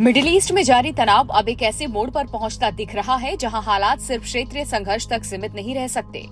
Middle east में जारी तनाव अब एक ऐसे मोड़ पर पहुंचता दिख रहा है जहां हालात सिर्फ क्षेत्रीय संघर्ष तक सीमित नहीं रह सकते।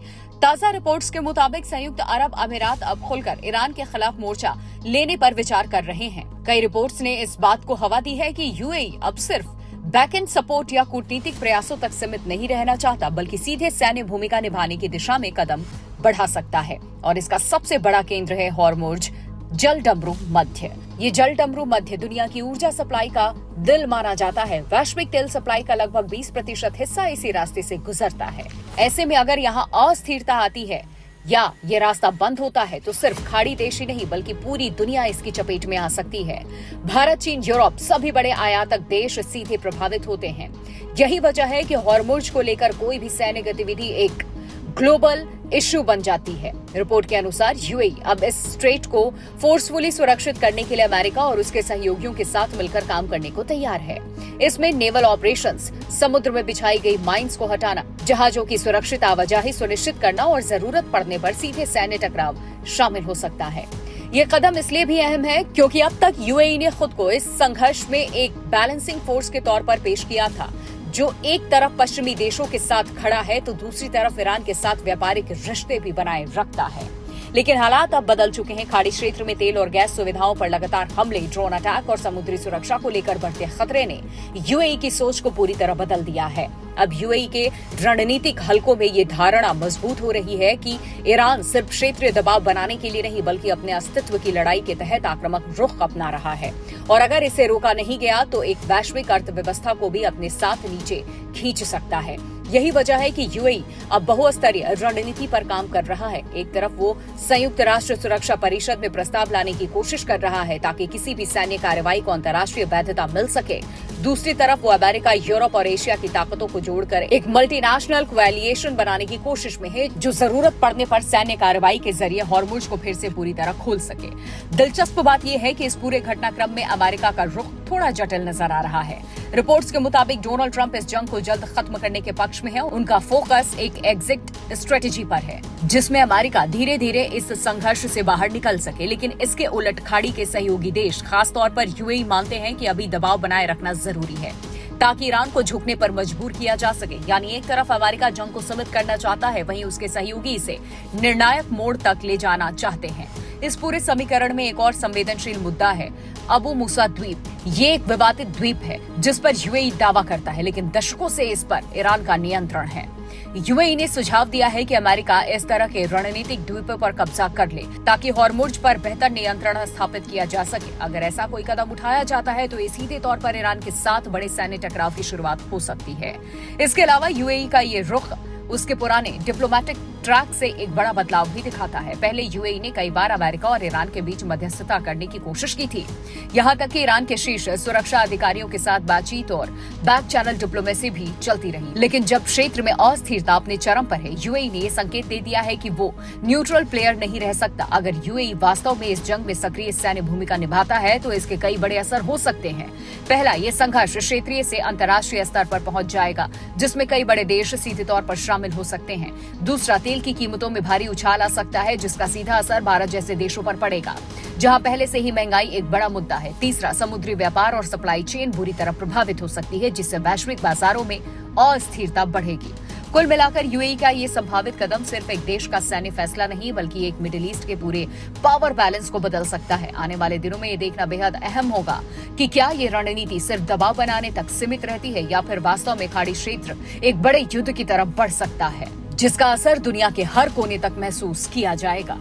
ताजा रिपोर्ट्स के मुताबिक संयुक्त अरब अमीरात अब खुलकर ईरान के खिलाफ मोर्चा लेने पर विचार कर रहे हैं। कई रिपोर्ट्स ने इस बात को हवा दी है कि यूएई अब सिर्फ बैकएंड सपोर्ट या कूटनीतिक प्रयासों तक सीमित नहीं रहना चाहता, बल्कि सीधे सैन्य भूमिका निभाने की दिशा में कदम बढ़ा सकता है। और इसका सबसे बड़ा केंद्र है हॉर्मुज जलडमरू मध्य। ये जलडमरू मध्य दुनिया की ऊर्जा सप्लाई का दिल माना जाता है। वैश्विक तेल सप्लाई का लगभग 20% हिस्सा इसी रास्ते से गुजरता है। ऐसे में अगर यहाँ अस्थिरता आती है या ये रास्ता बंद होता है तो सिर्फ खाड़ी देश ही नहीं बल्कि पूरी दुनिया इसकी चपेट में आ सकती है। भारत, चीन, यूरोप सभी बड़े आयातक देश सीधे प्रभावित होते हैं। यही वजह है कि हॉर्मुज को लेकर कोई भी सैन्य गतिविधि एक ग्लोबल इश्यू बन जाती है। रिपोर्ट के अनुसार यूएई अब इस स्ट्रेट को फोर्सफुली सुरक्षित करने के लिए अमेरिका और उसके सहयोगियों के साथ मिलकर काम करने को तैयार है। इसमें नेवल ऑपरेशंस, समुद्र में बिछाई गई माइंस को हटाना, जहाजों की सुरक्षित आवाजाही सुनिश्चित करना और जरूरत पड़ने पर सीधे सैन्य टकराव शामिल हो सकता है। ये कदम इसलिए भी अहम है क्योंकि अब तक यूएई ने खुद को इस संघर्ष में एक बैलेंसिंग फोर्स के तौर पर पेश किया था, जो एक तरफ पश्चिमी देशों के साथ खड़ा है तो दूसरी तरफ ईरान के साथ व्यापारिक रिश्ते भी बनाए रखता है। लेकिन हालात अब बदल चुके हैं। खाड़ी क्षेत्र में तेल और गैस सुविधाओं पर लगातार हमले, ड्रोन अटैक और समुद्री सुरक्षा को लेकर बढ़ते खतरे ने यूएई की सोच को पूरी तरह बदल दिया है। अब यूएई के रणनीतिक हलकों में ये धारणा मजबूत हो रही है कि ईरान सिर्फ क्षेत्रीय दबाव बनाने के लिए नहीं बल्कि अपने अस्तित्व की लड़ाई के तहत आक्रामक रुख अपना रहा है। और अगर इसे रोका नहीं गया तो एक वैश्विक अर्थव्यवस्था को भी अपने साथ नीचे खींच सकता है। यही वजह है कि यूएई अब बहुस्तरीय रणनीति पर काम कर रहा है। एक तरफ वो संयुक्त राष्ट्र सुरक्षा परिषद में प्रस्ताव लाने की कोशिश कर रहा है ताकि किसी भी सैन्य कार्रवाई को अंतर्राष्ट्रीय वैधता मिल सके। दूसरी तरफ वो अमेरिका, यूरोप और एशिया की ताकतों को जोड़कर एक मल्टीनेशनल कोएलिशन बनाने की कोशिश में है, जो जरूरत पड़ने पर सैन्य कार्रवाई के जरिए हॉर्मुज को फिर से पूरी तरह खोल सके। दिलचस्प बात यह है कि इस पूरे घटनाक्रम में अमेरिका का रुख थोड़ा जटिल नजर आ रहा है। रिपोर्ट्स के मुताबिक डोनाल्ड ट्रंप इस जंग को जल्द खत्म करने के पक्ष में है। उनका फोकस एक एग्जिट स्ट्रेटेजी पर है, जिसमें अमेरिका धीरे धीरे इस संघर्ष से बाहर निकल सके। लेकिन इसके उलट खाड़ी के सहयोगी देश, खासतौर पर यूएई, मानते हैं कि अभी दबाव बनाए रखना जरूरी है ताकि ईरान को झुकने पर मजबूर किया जा सके। यानी एक तरफ अमेरिका जंग को सीमित करना चाहता है, वहीं उसके सहयोगी इसे निर्णायक मोड़ तक ले जाना चाहते हैं। इस पूरे समीकरण में एक और संवेदनशील मुद्दा है अबू मूसा द्वीप। ये एक विवादित द्वीप है जिस पर यूएई दावा करता है, लेकिन दशकों से इस पर ईरान का नियंत्रण है। यूएई ने सुझाव दिया है कि अमेरिका इस तरह के रणनीतिक द्वीपों पर कब्जा कर ले ताकि हॉर्मुज पर बेहतर नियंत्रण स्थापित किया जा सके। अगर ऐसा कोई कदम उठाया जाता है तो ये सीधे तौर पर ईरान के साथ बड़े सैन्य टकराव की शुरुआत हो सकती है। इसके अलावा यूएई का ये रुख उसके पुराने डिप्लोमेटिक ट्रैक से एक बड़ा बदलाव भी दिखाता है। पहले यूएई ने कई बार अमेरिका और ईरान के बीच मध्यस्थता करने की कोशिश की थी, यहाँ तक कि ईरान के शीर्ष सुरक्षा अधिकारियों के साथ बातचीत और बैक चैनल डिप्लोमेसी भी चलती रही। लेकिन जब क्षेत्र में अस्थिरता अपने चरम पर है, यूएई ने ये संकेत दे दिया है कि वो न्यूट्रल प्लेयर नहीं रह सकता। अगर यूएई वास्तव में इस जंग में सक्रिय सैन्य भूमिका निभाता है तो इसके कई बड़े असर हो सकते हैं। पहला, ये संघर्ष क्षेत्रीय से अंतर्राष्ट्रीय स्तर पर पहुंच जाएगा, जिसमें कई बड़े देश सीधे तौर पर शामिल हो सकते हैं। दूसरा, तेल की कीमतों में भारी उछाल आ सकता है, जिसका सीधा असर भारत जैसे देशों पर पड़ेगा, जहां पहले से ही महंगाई एक बड़ा मुद्दा है। तीसरा, समुद्री व्यापार और सप्लाई चेन बुरी तरह प्रभावित हो सकती है, जिससे वैश्विक बाजारों में अस्थिरता बढ़ेगी। कुल मिलाकर यूएई का ये संभावित कदम सिर्फ एक देश का सैन्य फैसला नहीं बल्कि एक मिडिल ईस्ट के पूरे पावर बैलेंस को बदल सकता है। आने वाले दिनों में ये देखना बेहद अहम होगा कि क्या ये रणनीति सिर्फ दबाव बनाने तक सीमित रहती है या फिर वास्तव में खाड़ी क्षेत्र एक बड़े युद्ध की तरफ बढ़ सकता है, जिसका असर दुनिया के हर कोने तक महसूस किया जाएगा।